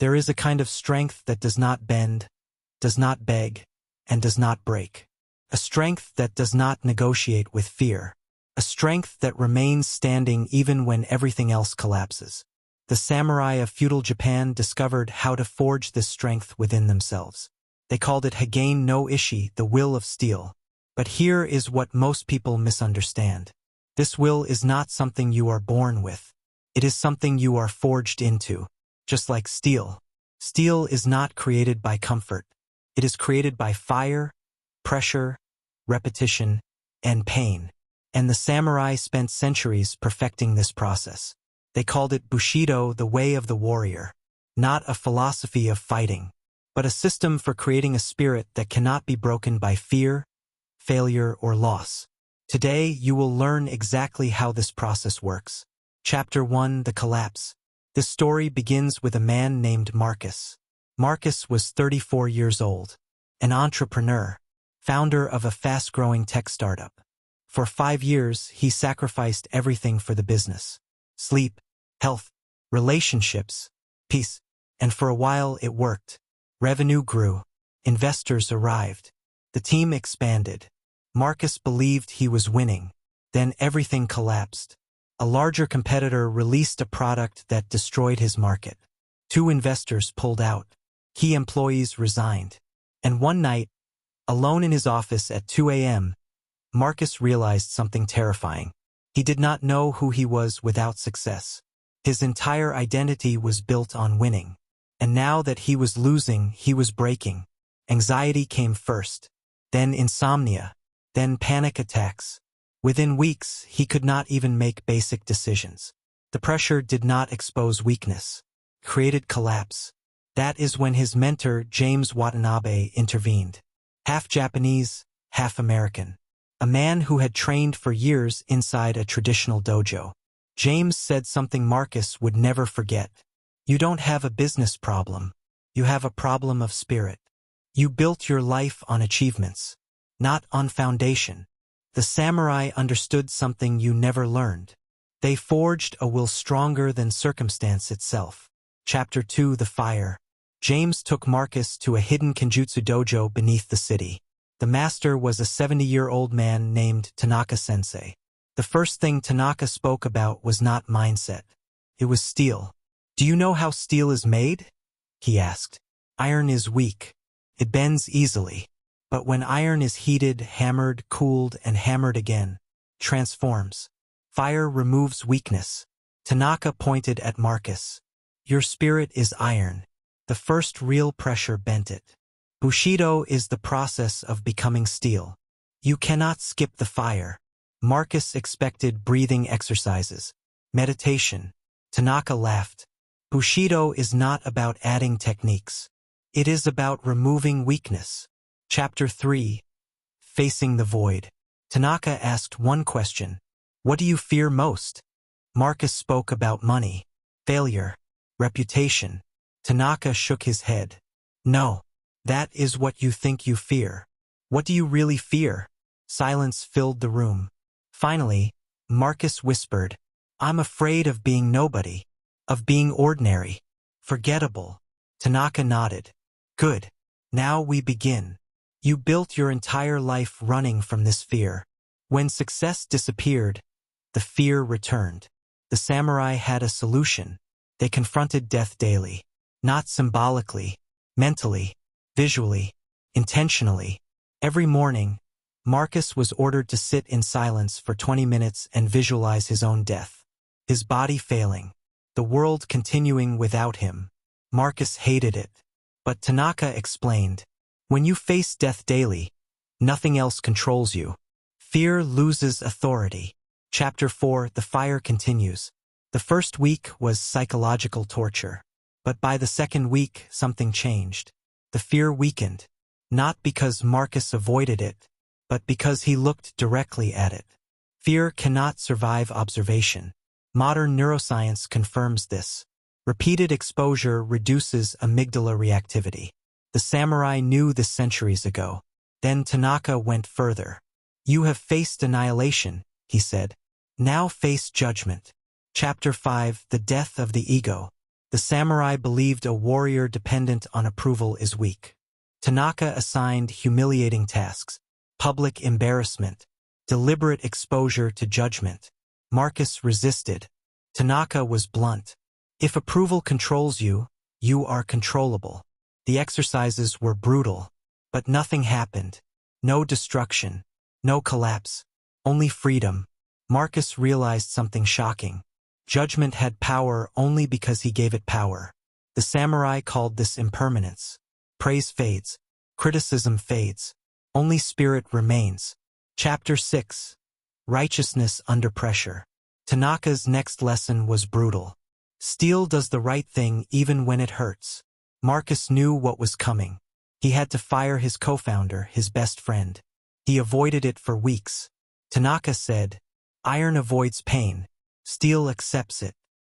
There is a kind of strength that does not bend, does not beg, and does not break. A strength that does not negotiate with fear. A strength that remains standing even when everything else collapses. The samurai of feudal Japan discovered how to forge this strength within themselves. They called it Hagain no Ishi, the will of steel. But here is what most people misunderstand. This will is not something you are born with. It is something you are forged into. Just like steel. Steel is not created by comfort. It is created by fire, pressure, repetition, and pain. And the samurai spent centuries perfecting this process. They called it Bushido, the way of the warrior. Not a philosophy of fighting, but a system for creating a spirit that cannot be broken by fear, failure, or loss. Today, you will learn exactly how this process works. Chapter 1: The Collapse. This story begins with a man named Marcus. Marcus was 34 years old, an entrepreneur, founder of a fast-growing tech startup. For 5 years, he sacrificed everything for the business. Sleep, health, relationships, peace. And for a while it worked. Revenue grew. Investors arrived. The team expanded. Marcus believed he was winning. Then everything collapsed. A larger competitor released a product that destroyed his market. 2 investors pulled out. Key employees resigned. And one night, alone in his office at 2 a.m., Marcus realized something terrifying. He did not know who he was without success. His entire identity was built on winning. And now that he was losing, he was breaking. Anxiety came first, then insomnia, then panic attacks. Within weeks, he could not even make basic decisions. The pressure did not expose weakness, created collapse. That is when his mentor, James Watanabe, intervened. Half Japanese, half American. A man who had trained for years inside a traditional dojo. James said something Marcus would never forget. You don't have a business problem. You have a problem of spirit. You built your life on achievements, not on foundation. The samurai understood something you never learned. They forged a will stronger than circumstance itself. Chapter 2: The Fire. James took Marcus to a hidden kenjutsu dojo beneath the city. The master was a 70-year-old man named Tanaka-sensei. The first thing Tanaka spoke about was not mindset. It was steel. Do you know how steel is made? He asked. Iron is weak. It bends easily. But when iron is heated, hammered, cooled, and hammered again, transforms. Fire removes weakness. Tanaka pointed at Marcus. Your spirit is iron. The first real pressure bent it. Bushido is the process of becoming steel. You cannot skip the fire. Marcus expected breathing exercises, meditation. Tanaka laughed. Bushido is not about adding techniques. It is about removing weakness. Chapter 3: Facing the Void. Tanaka asked one question. What do you fear most? Marcus spoke about money, failure, reputation. Tanaka shook his head. No. That is what you think you fear. What do you really fear? Silence filled the room. Finally, Marcus whispered, I'm afraid of being nobody, of being ordinary, forgettable. Tanaka nodded. Good. Now we begin. You built your entire life running from this fear. When success disappeared, the fear returned. The samurai had a solution. They confronted death daily. Not symbolically, mentally, visually, intentionally. Every morning, Marcus was ordered to sit in silence for 20 minutes and visualize his own death. His body failing. The world continuing without him. Marcus hated it. But Tanaka explained, when you face death daily, nothing else controls you. Fear loses authority. Chapter 4: The Fire continues. The first week was psychological torture. But by the second week, something changed. The fear weakened. Not because Marcus avoided it, but because he looked directly at it. Fear cannot survive observation. Modern neuroscience confirms this. Repeated exposure reduces amygdala reactivity. The samurai knew this centuries ago. Then Tanaka went further. You have faced annihilation, he said. Now face judgment. Chapter 5: The Death of the Ego. The samurai believed a warrior dependent on approval is weak. Tanaka assigned humiliating tasks, public embarrassment, deliberate exposure to judgment. Marcus resisted. Tanaka was blunt. If approval controls you, you are controllable. The exercises were brutal, but nothing happened. No destruction, no collapse, only freedom. Marcus realized something shocking. Judgment had power only because he gave it power. The samurai called this impermanence. Praise fades. Criticism fades. Only spirit remains. Chapter 6. Righteousness under pressure. Tanaka's next lesson was brutal. Steel does the right thing even when it hurts. Marcus knew what was coming. He had to fire his co-founder, his best friend. He avoided it for weeks. Tanaka said, "Iron avoids pain. Steel accepts it."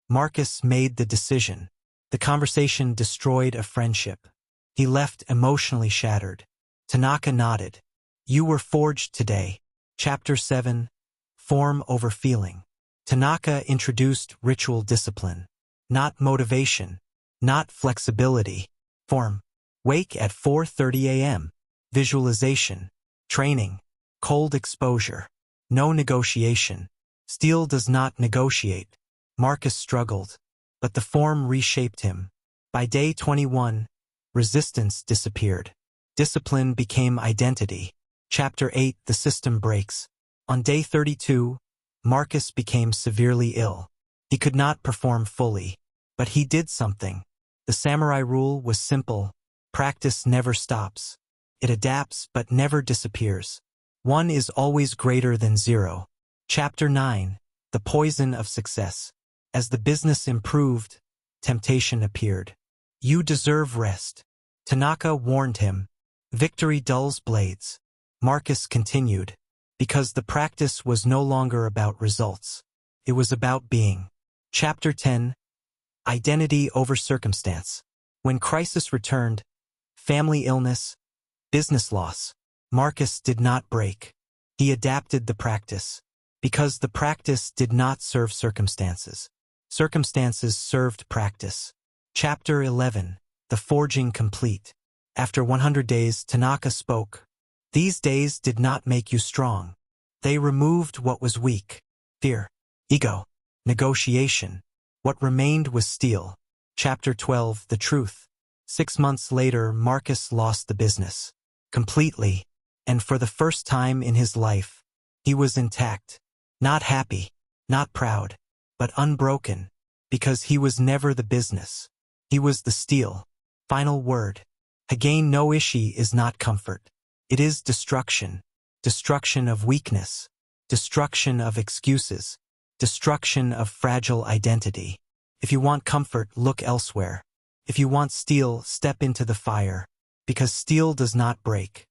Marcus made the decision. The conversation destroyed a friendship. He left emotionally shattered. Tanaka nodded. "You were forged today." Chapter 7. Form over feeling. Tanaka introduced ritual discipline. Not motivation. Not flexibility. Form. Wake at 4:30 a.m. Visualization. Training. Cold exposure. No negotiation. Steel does not negotiate. Marcus struggled, but the form reshaped him. By day 21, resistance disappeared. Discipline became identity. Chapter 8. The system breaks. On day 32, Marcus became severely ill. He could not perform fully, but he did something. The samurai rule was simple. Practice never stops. It adapts but never disappears. 1 is always greater than 0. Chapter 9. The poison of success. As the business improved, temptation appeared. "You deserve rest." Tanaka warned him. "Victory dulls blades." Marcus continued. Because the practice was no longer about results. It was about being. Chapter 10. Identity over circumstance. When crisis returned, family illness, business loss, Marcus did not break. He adapted the practice. Because the practice did not serve circumstances. Circumstances served practice. Chapter 11. The forging complete. After 100 days, Tanaka spoke. "These days did not make you strong. They removed what was weak. Fear, ego, negotiation. What remained was steel." Chapter 12. The truth. 6 months later, Marcus lost the business. Completely. And for the first time in his life, he was intact. Not happy, not proud, but unbroken. Because he was never the business. He was the steel. Final word. Hagain no Ishi is not comfort. It is destruction. Destruction of weakness. Destruction of excuses. Destruction of fragile identity. If you want comfort, look elsewhere. If you want steel, step into the fire. Because steel does not break.